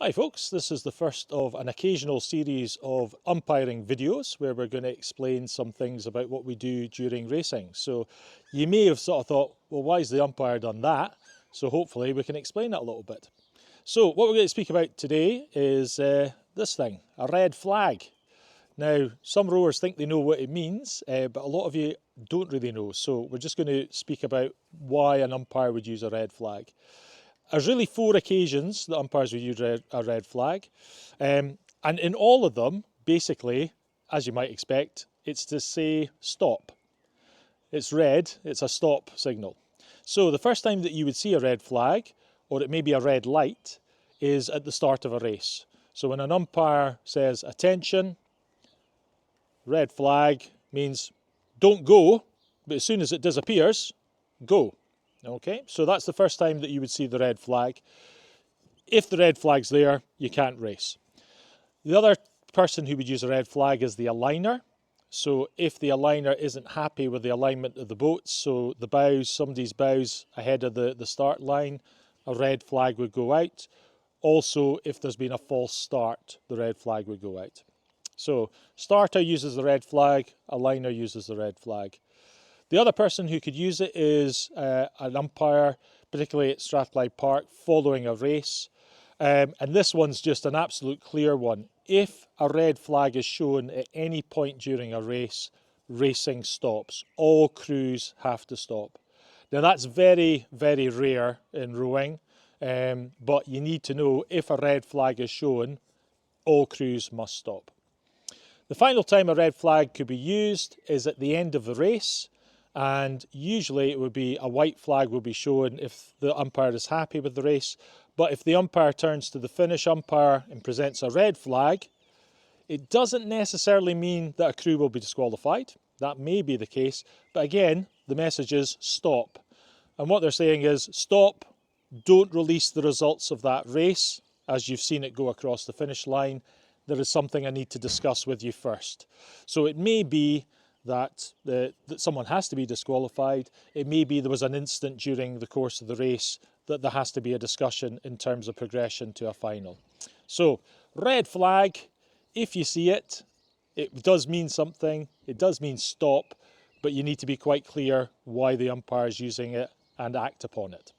Hi folks, this is the first of an occasional series of umpiring videos where we're going to explain some things about what we do during racing. So you may have sort of thought, well, why has the umpire done that? So hopefully we can explain that a little bit. So what we're going to speak about today is this thing, a red flag. Now, some rowers think they know what it means, but a lot of you don't really know. So we're just going to speak about why an umpire would use a red flag. There's really 4 occasions that umpires would use a red flag. And in all of them, basically, as you might expect, it's to say stop. It's red, it's a stop signal. So the first time that you would see a red flag, or it may be a red light, is at the start of a race. So when an umpire says attention, red flag means don't go, but as soon as it disappears, go. Okay, so that's the first time that you would see the red flag. If the red flag's there, you can't race. The other person who would use a red flag is the aligner. So if the aligner isn't happy with the alignment of the boats, so the bows, somebody's bows ahead of the start line, a red flag would go out. Also, if there's been a false start, the red flag would go out. So starter uses the red flag, aligner uses the red flag. The other person who could use it is an umpire, particularly at Strathclyde Park, following a race. And this one's just an absolute clear one. If a red flag is shown at any point during a race, racing stops. All crews have to stop. Now that's very, very rare in rowing, but you need to know if a red flag is shown, all crews must stop. The final time a red flag could be used is at the end of the race. And usually it would be a white flag will be shown if the umpire is happy with the race. But if the umpire turns to the finish umpire and presents a red flag, it doesn't necessarily mean that a crew will be disqualified. That may be the case. But again, the message is stop. And what they're saying is stop, don't release the results of that race as you've seen it go across the finish line. There is something I need to discuss with you first. So it may be that someone has to be disqualified. It may be there was an incident during the course of the race that there has to be a discussion in terms of progression to a final. So red flag, if you see it, it does mean something, it does mean stop, but you need to be quite clear why the umpire is using it and act upon it.